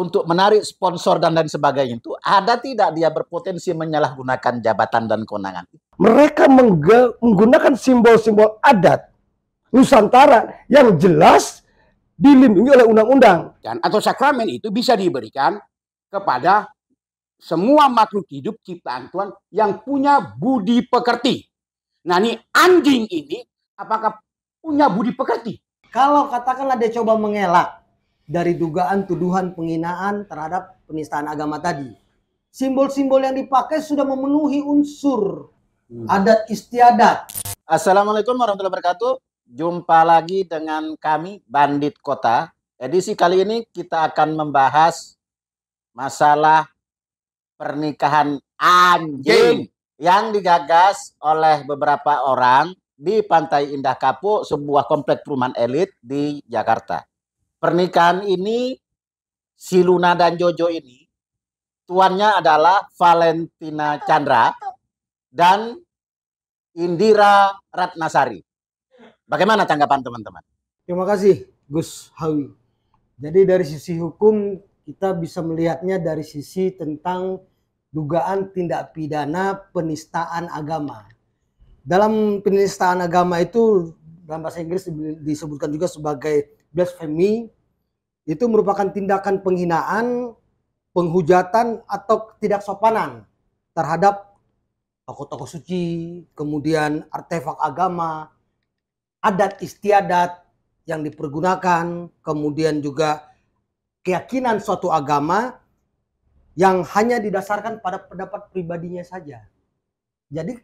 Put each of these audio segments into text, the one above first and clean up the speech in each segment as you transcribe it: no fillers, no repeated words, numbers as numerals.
untuk menarik sponsor dan lain sebagainya itu, ada tidak dia berpotensi menyalahgunakan jabatan dan kewenangan? Mereka menggunakan simbol-simbol adat Nusantara yang jelas dilindungi oleh undang-undang. Atau sakramen itu bisa diberikan kepada semua makhluk hidup ciptaan Tuhan yang punya budi pekerti. Nah, ini anjing ini apakah punya budi pekerti? Kalau katakanlah dia coba mengelak dari dugaan tuduhan penghinaan terhadap penistaan agama tadi, simbol-simbol yang dipakai sudah memenuhi unsur adat istiadat. Assalamualaikum warahmatullahi wabarakatuh. Jumpa lagi dengan kami Bandit Kota. Edisi kali ini kita akan membahas masalah pernikahan anjing yang digagas oleh beberapa orang di Pantai Indah Kapuk, sebuah komplek perumahan elit di Jakarta. Pernikahan ini, si Luna dan Jojo ini, tuannya adalah Valentina Chandra dan Indira Ratnasari. Bagaimana tanggapan teman-teman? Terima kasih Gus Hawi. Jadi dari sisi hukum kita bisa melihatnya dari sisi tentang dugaan tindak pidana penistaan agama. Dalam penistaan agama itu dalam bahasa Inggris disebutkan juga sebagai blasphemy. Itu merupakan tindakan penghinaan, penghujatan atau ketidaksopanan terhadap tokoh-tokoh suci, kemudian artefak agama, adat istiadat yang dipergunakan, kemudian juga keyakinan suatu agama yang hanya didasarkan pada pendapat pribadinya saja. Jadi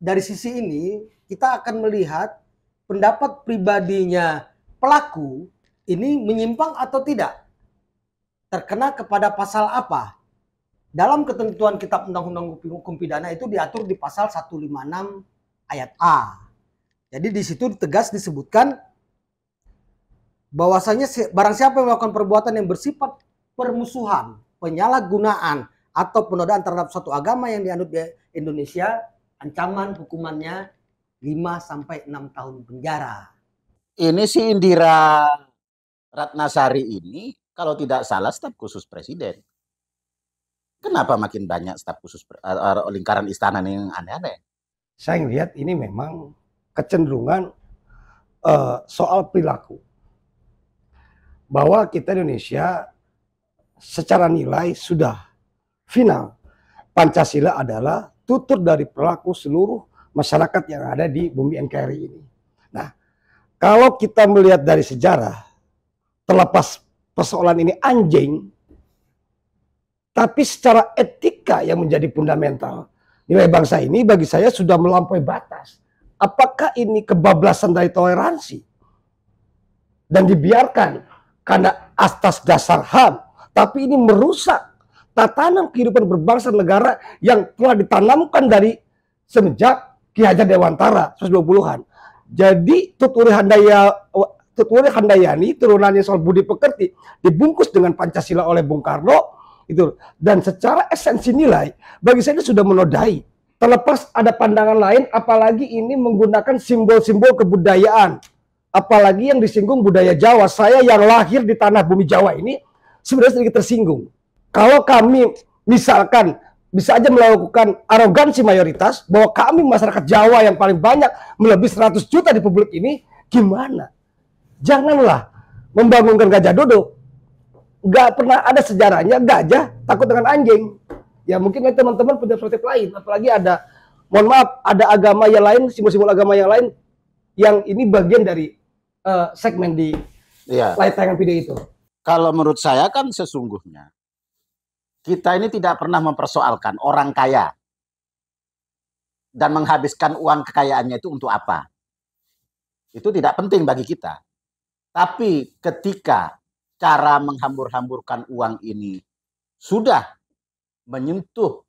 dari sisi ini kita akan melihat pendapat pribadinya pelaku ini menyimpang atau tidak, terkena kepada pasal apa. Dalam ketentuan Kitab Undang-Undang Hukum Pidana itu diatur di pasal 156 ayat A. Jadi di situ tegas disebutkan bahwasanya barang siapa yang melakukan perbuatan yang bersifat permusuhan, penyalahgunaan atau penodaan terhadap suatu agama yang dianut di Indonesia, ancaman hukumannya 5 sampai 6 tahun penjara. Ini si Indira Ratnasari ini kalau tidak salah staf khusus presiden. Kenapa makin banyak staf khusus lingkaran istana yang aneh-aneh? Saya lihat ini memang kecenderungan soal perilaku. Bahwa kita Indonesia secara nilai sudah final. Pancasila adalah tutur dari perilaku seluruh masyarakat yang ada di bumi NKRI ini. Nah, kalau kita melihat dari sejarah, terlepas persoalan ini anjing, tapi secara etika yang menjadi fundamental, nilai bangsa ini bagi saya sudah melampaui batas. Apakah ini kebablasan dari toleransi dan dibiarkan karena atas dasar HAM, tapi ini merusak tatanan kehidupan berbangsa negara yang telah ditanamkan dari semenjak Ki Hajar Dewantara 120-an. Jadi Tuturi Handayani, turunannya soal budi pekerti, dibungkus dengan Pancasila oleh Bung Karno itu, dan secara esensi nilai bagi saya itu sudah menodai. Terlepas ada pandangan lain, apalagi ini menggunakan simbol-simbol kebudayaan, apalagi yang disinggung budaya Jawa. Saya yang lahir di tanah bumi Jawa ini sebenarnya sedikit tersinggung. Kalau kami misalkan bisa aja melakukan arogansi mayoritas bahwa kami masyarakat Jawa yang paling banyak melebihi 100 juta di publik ini, gimana? Janganlah membangunkan gajah duduk. Gak pernah ada sejarahnya gajah takut dengan anjing. Ya mungkin teman-teman punya perspektif lain. Apalagi ada, mohon maaf, ada agama yang lain, simbol-simbol agama yang lain yang ini bagian dari segmen di live tayangan video itu. Kalau menurut saya kan sesungguhnya kita ini tidak pernah mempersoalkan orang kaya dan menghabiskan uang kekayaannya itu untuk apa. Itu tidak penting bagi kita. Tapi ketika cara menghambur-hamburkan uang ini sudah menyentuh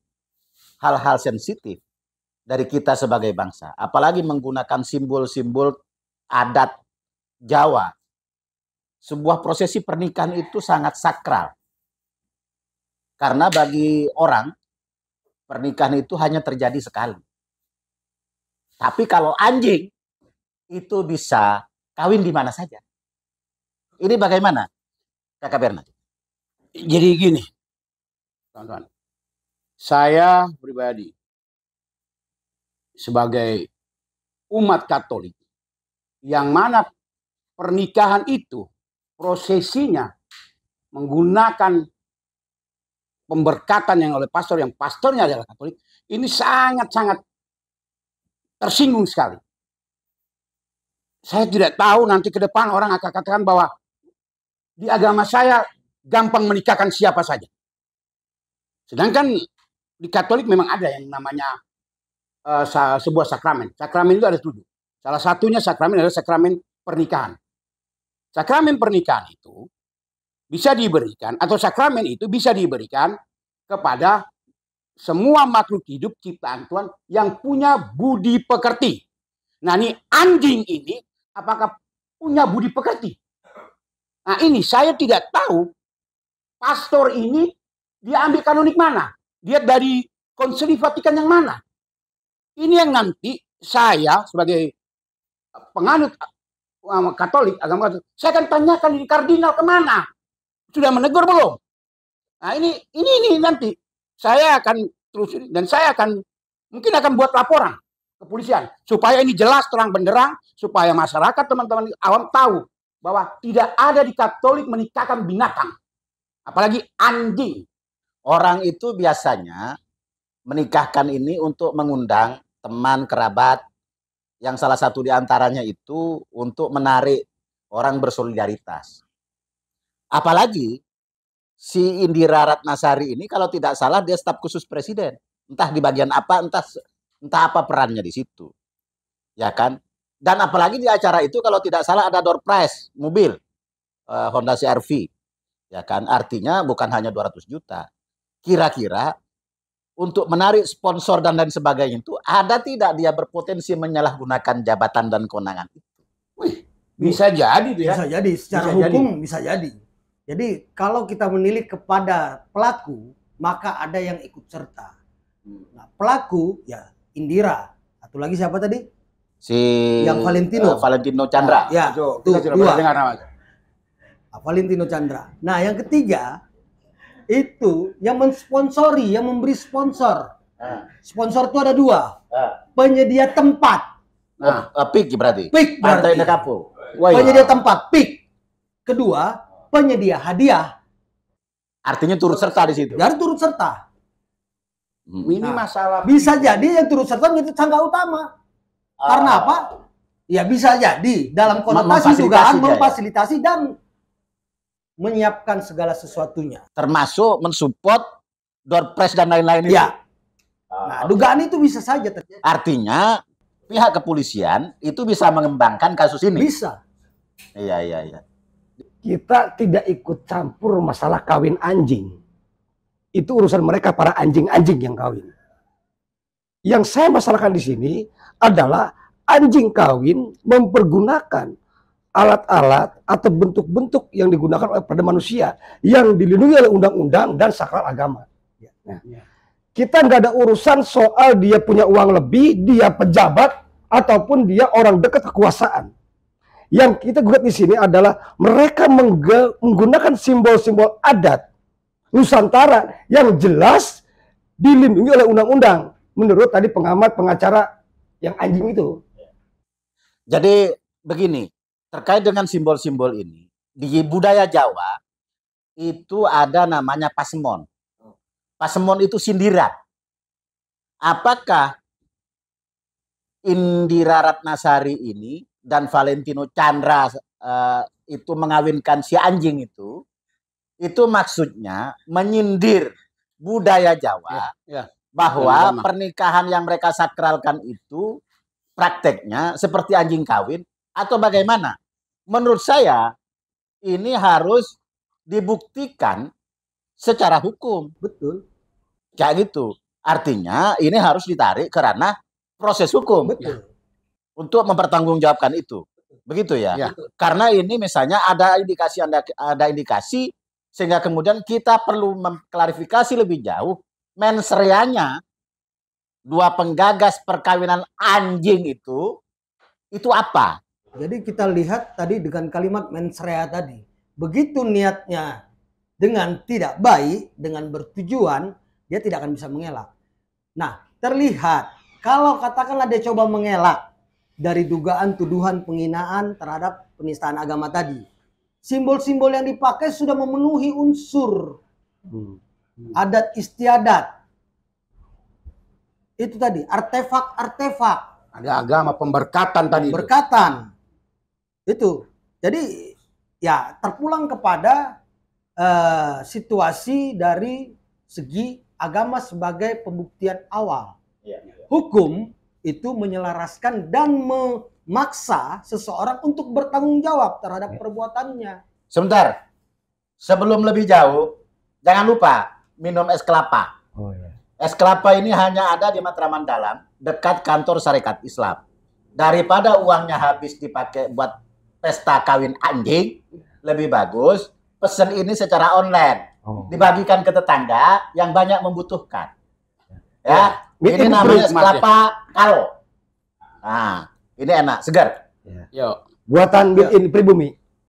hal-hal sensitif dari kita sebagai bangsa, apalagi menggunakan simbol-simbol adat Jawa, sebuah prosesi pernikahan itu sangat sakral. Karena bagi orang, pernikahan itu hanya terjadi sekali. Tapi kalau anjing, itu bisa kawin di mana saja. Ini bagaimana, Kakak Bernard? Jadi gini, teman-teman. Saya pribadi sebagai umat Katolik yang mana pernikahan itu prosesinya menggunakan pemberkatan yang oleh pastor, yang pastornya adalah Katolik, ini sangat-sangat tersinggung sekali. Saya tidak tahu nanti ke depan orang akan katakan bahwa di agama saya gampang menikahkan siapa saja. Sedangkan di Katolik memang ada yang namanya sebuah sakramen. Sakramen itu ada 7. Salah satunya sakramen adalah sakramen pernikahan. Sakramen pernikahan itu bisa diberikan, atau sakramen itu bisa diberikan kepada semua makhluk hidup ciptaan Tuhan yang punya budi pekerti. Nah, ini anjing ini apakah punya budi pekerti? Nah, ini saya tidak tahu pastor ini dia ambil kanonik mana? Dia dari Konsili Vatikan yang mana? Ini yang nanti saya sebagai penganut Katolik, agama Katolik, saya akan tanyakan ini kardinal kemana? Sudah menegur belum? Nah, ini nanti saya akan terus, dan saya mungkin akan buat laporan ke kepolisian supaya ini jelas terang benderang, supaya masyarakat, teman-teman awam tahu bahwa tidak ada di Katolik menikahkan binatang, apalagi anjing. Orang itu biasanya menikahkan ini untuk mengundang teman kerabat, yang salah satu diantaranya itu untuk menarik orang bersolidaritas. Apalagi si Indira Ratnasari ini kalau tidak salah dia staf khusus presiden, entah di bagian apa, entah apa perannya di situ, ya kan? Dan apalagi di acara itu kalau tidak salah ada door prize mobil Honda CR-V, ya kan? Artinya bukan hanya 200 juta. Kira-kira untuk menarik sponsor dan lain sebagainya itu ada tidak dia berpotensi menyalahgunakan jabatan dan kewenangan itu? Wih, bisa jadi ya. Bisa jadi, secara hukum bisa jadi. Jadi kalau kita menilik kepada pelaku, maka ada yang ikut serta. Nah, pelaku ya Indira, satu lagi siapa tadi? Si yang Valentino Chandra. Ya, itu dua. Valentino Chandra. Nah, yang ketiga itu yang mensponsori, yang memberi sponsor. Sponsor itu ada 2. Penyedia tempat. Nah, PIK berarti. PIK berarti. Penyedia tempat, PIK. Kedua, penyedia hadiah. Artinya turut serta di situ. Jadi turut serta. Ini masalah. Bisa jadi yang turut serta menjadi tersangka utama. Karena apa? Ya bisa jadi dalam konotasi dugaan memfasilitasi dan menyiapkan segala sesuatunya. Termasuk mensupport door prize dan lain-lain itu. Ya. Nah, dugaan itu bisa saja terjadi. Artinya pihak kepolisian itu bisa mengembangkan kasus ini. Bisa. Iya. Kita tidak ikut campur masalah kawin anjing. Itu urusan mereka, para anjing-anjing yang kawin. Yang saya masalahkan di sini adalah anjing kawin mempergunakan alat-alat atau bentuk-bentuk yang digunakan oleh pada manusia yang dilindungi oleh undang-undang dan sakral agama. Nah, kita nggak ada urusan soal dia punya uang lebih, dia pejabat, ataupun dia orang dekat kekuasaan. Yang kita gugat di sini adalah mereka menggunakan simbol-simbol adat Nusantara yang jelas dilindungi oleh undang-undang. Menurut tadi pengacara yang anjing itu. Jadi begini, terkait dengan simbol-simbol ini, di budaya Jawa itu ada namanya pasemon. Pasemon itu sindiran. Apakah Indira Ratnasari ini dan Valentino Chandra itu mengawinkan si anjing itu maksudnya menyindir budaya Jawa bahwa pernikahan yang mereka sakralkan itu prakteknya seperti anjing kawin atau bagaimana? Menurut saya ini harus dibuktikan secara hukum. Betul. Kayak gitu. Artinya ini harus ditarik ke ranah proses hukum. Betul. Untuk mempertanggungjawabkan itu. Begitu ya? Ya. Karena ini misalnya ada indikasi sehingga kemudian kita perlu mengklarifikasi lebih jauh mens reanya dua penggagas perkawinan anjing itu apa? Jadi kita lihat tadi dengan kalimat mens rea tadi. Begitu niatnya dengan tidak baik, dengan bertujuan, dia tidak akan bisa mengelak. Nah, terlihat kalau katakanlah dia coba mengelak dari dugaan tuduhan penghinaan terhadap penistaan agama tadi. Simbol-simbol yang dipakai sudah memenuhi unsur adat istiadat. Itu tadi, artefak-artefak. Ada agama pemberkatan tadi. Berkatan. Itu. Jadi ya terpulang kepada situasi dari segi agama sebagai pembuktian awal. Hukum itu menyelaraskan dan memaksa seseorang untuk bertanggung jawab terhadap perbuatannya. Sebentar. Sebelum lebih jauh, jangan lupa minum es kelapa. Oh ya. Es kelapa ini hanya ada di Matraman Dalam, dekat kantor Syarikat Islam. Daripada uangnya habis dipakai buat pesta kawin anjing, lebih bagus pesen ini secara online. Dibagikan ke tetangga yang banyak membutuhkan. Ya, ini namanya es kelapa karo. Nah, ini enak, segar. Yuk. Buatan built-in pribumi.